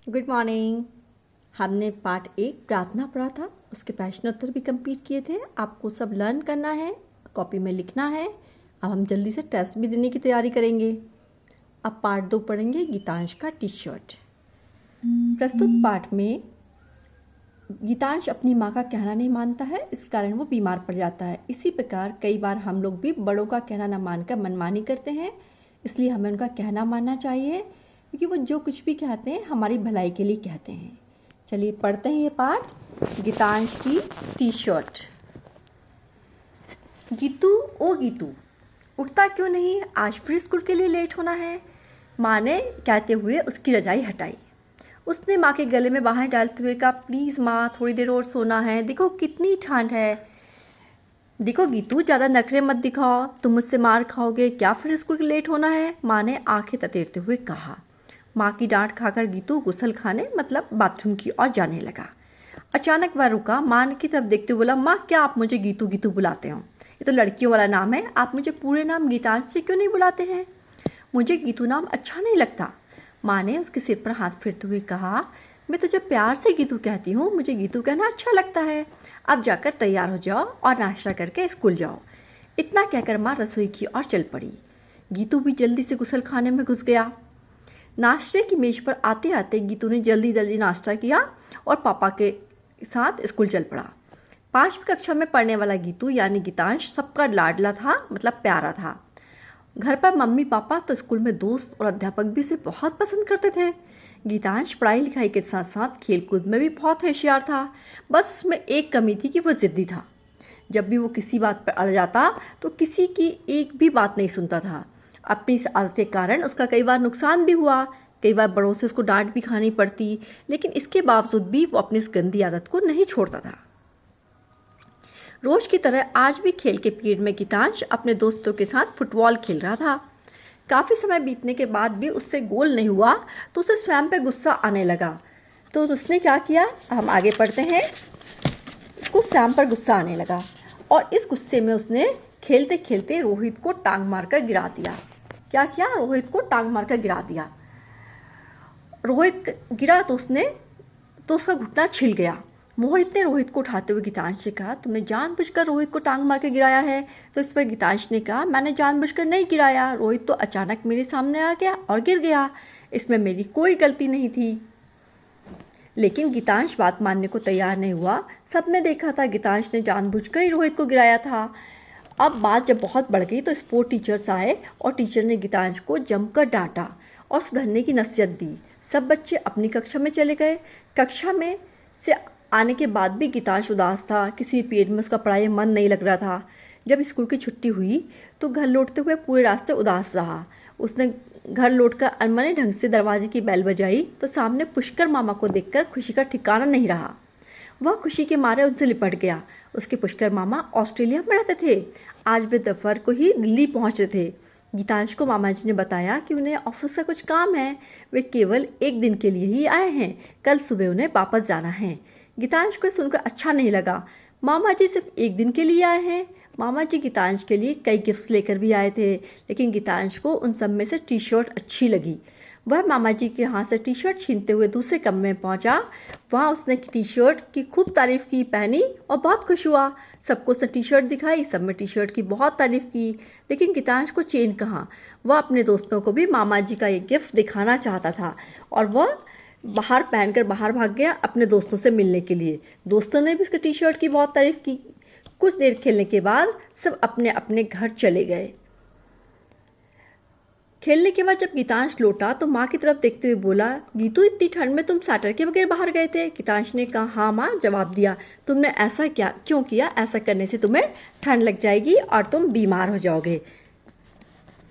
Good morning. हमने part 1 प्रार्थना पढ़ा था, उसके प्रश्नोत्तर भी कंप्लीट किए थे। आपको सब लर्न करना है, कॉपी में लिखना है। अब हम जल्दी से टेस्ट भी देने की तैयारी करेंगे। अब पार्ट 2 पढ़ेंगे गीतांश का टी शर्ट। प्रस्तुत पाठ में गीतांश अपनी माँ का कहना नहीं मानता है, इस कारण वो बीमार पड़ जाता है। इसी प्रकार कई बार हम लोग भी बड़ों का कहना न मानकर मनमानी करते हैं, इसलिए हमें उनका कहना मानना चाहिए, क्योंकि वो जो कुछ भी कहते हैं हमारी भलाई के लिए कहते हैं। चलिए पढ़ते हैं ये पाठ। गीतांश की टी शर्ट। गीतू, ओ गीतू, उठता क्यों नहीं? आज फिर स्कूल के लिए लेट होना है। माँ ने कहते हुए उसकी रजाई हटाई। उसने माँ के गले में बाहें डालते हुए कहा, प्लीज़ माँ, थोड़ी देर और सोना है, देखो कितनी ठंड है। देखो गीतू, ज़्यादा नखरे मत दिखाओ, तुम मुझसे मार खाओगे। क्या फिर स्कूल लेट होना है? माँ ने आंखें ततेरते हुए कहा। माँ की डांट खाकर गीतू गुसल खाने मतलब बाथरूम की ओर जाने लगा। अचानक वह रुका, माँ की तरफ देखते हुए बोला, माँ क्या आप मुझे गीतू गीतू बुलाते हो? ये तो लड़कियों वाला नाम है, आप मुझे पूरे नाम गीतांश से क्यों नहीं बुलाते हैं? मुझे गीतू नाम अच्छा नहीं लगता। माँ ने उसके सिर पर हाथ फेरते हुए कहा, मैं तुझे प्यार से गीतू कहती हूँ, मुझे गीतू कहना अच्छा लगता है। अब जाकर तैयार हो जाओ और नाश्ता करके स्कूल जाओ। इतना कहकर माँ रसोई की ओर चल पड़ी। गीतू भी जल्दी से गुसल खाने में घुस गया। नाश्ते की मेज पर आते आते गीतू ने जल्दी जल्दी नाश्ता किया और पापा के साथ स्कूल चल पड़ा। 5वीं कक्षा में पढ़ने वाला गीतू यानी गीतांश सबका लाडला था, मतलब प्यारा था। घर पर मम्मी पापा तो स्कूल में दोस्त और अध्यापक भी उसे बहुत पसंद करते थे। गीतांश पढ़ाई लिखाई के साथ साथ खेलकूद में भी बहुत होशियार था। बस उसमें एक कमी थी कि वो जिद्दी था। जब भी वो किसी बात पर अड़ जाता तो किसी की एक भी बात नहीं सुनता था। अपनी इस आदत के कारण उसका कई बार नुकसान भी हुआ, कई बार बड़ों से उसको डांट भी खानी पड़ती, लेकिन इसके बावजूद भी वो अपनी इस गंदी आदत को नहीं छोड़ता था। रोज की तरह आज भी खेल के पीरियड में गीतांश अपने दोस्तों के साथ फुटबॉल खेल रहा था। काफ़ी समय बीतने के बाद भी उससे गोल नहीं हुआ तो उसे स्वयं पे गुस्सा आने लगा। तो उसने क्या किया, हम आगे पढ़ते हैं। उसको स्वयं पर गुस्सा आने लगा और इस गुस्से में उसने खेलते खेलते रोहित को टांग मारकर गिरा दिया। क्या किया? रोहित को टांग मारकर गिरा दिया। रोहित गिरा तो उसका घुटना छिल गया। मोहित ने रोहित को उठाते हुए गीतांश से कहा, तुमने जानबूझकर रोहित को टांग मार के गिराया है? तो इस पर गीतांश ने कहा, मैंने जानबूझकर नहीं गिराया, रोहित तो अचानक मेरे सामने आ गया और गिर गया, इसमें मेरी कोई गलती नहीं थी। लेकिन गीतांश बात मानने को तैयार नहीं हुआ। सबने देखा था गीतांश ने जानबूझकर ही रोहित को गिराया था। अब बात जब बहुत बढ़ गई तो स्पोर्ट टीचर्स आए और टीचर ने गीतांश को जमकर डांटा और सुधरने की नसीहत दी। सब बच्चे अपनी कक्षा में चले गए। कक्षा में से आने के बाद भी गीतांश उदास था। किसी पीरियड में उसका पढ़ाई में मन नहीं लग रहा था। जब स्कूल की छुट्टी हुई तो घर लौटते हुए पूरे रास्ते उदास रहा। उसने घर लौटकर अनमने ढंग से दरवाजे की बेल बजाई तो सामने पुष्कर मामा को देखकर खुशी का ठिकाना नहीं रहा। वह खुशी के मारे उनसे लिपट गया। उसके पुष्कर मामा ऑस्ट्रेलिया में रहते थे। आज वे दोपहर को ही दिल्ली पहुंचे थे। गीतांश को मामा जी ने बताया कि उन्हें ऑफिस का कुछ काम है, वे केवल एक दिन के लिए ही आए हैं, कल सुबह उन्हें वापस जाना है। गीतांश को सुनकर अच्छा नहीं लगा। मामा जी सिर्फ एक दिन के लिए आए हैं? मामा जी गीतांश के लिए कई गिफ्ट्स लेकर भी आए थे, लेकिन गीतांश को उन सब में से टी शर्ट अच्छी लगी। वह मामा जी के हाथ से टी शर्ट छीनते हुए दूसरे कमरे में पहुंचा। वहाँ उसने टी शर्ट की खूब तारीफ की, पहनी और बहुत खुश हुआ। सबको उसने टी शर्ट दिखाई, सब में टी शर्ट की बहुत तारीफ की, लेकिन गीतांश को चैन कहाँ। वह अपने दोस्तों को भी मामा जी का ये गिफ्ट दिखाना चाहता था और वह बाहर पहनकर बाहर भाग गया अपने दोस्तों से मिलने के लिए। दोस्तों ने भी उसके टी शर्ट की बहुत तारीफ की। कुछ देर खेलने के बाद सब अपने अपने घर चले गए। खेलने के बाद जब गीतांश लौटा तो माँ की तरफ देखते हुए बोला, गीतू इतनी ठंड में तुम स्वेटर के बगैर बाहर गए थे? गीतांश ने कहा, हाँ माँ, जवाब दिया। तुमने ऐसा क्यों किया? ऐसा करने से तुम्हें ठंड लग जाएगी और तुम बीमार हो जाओगे।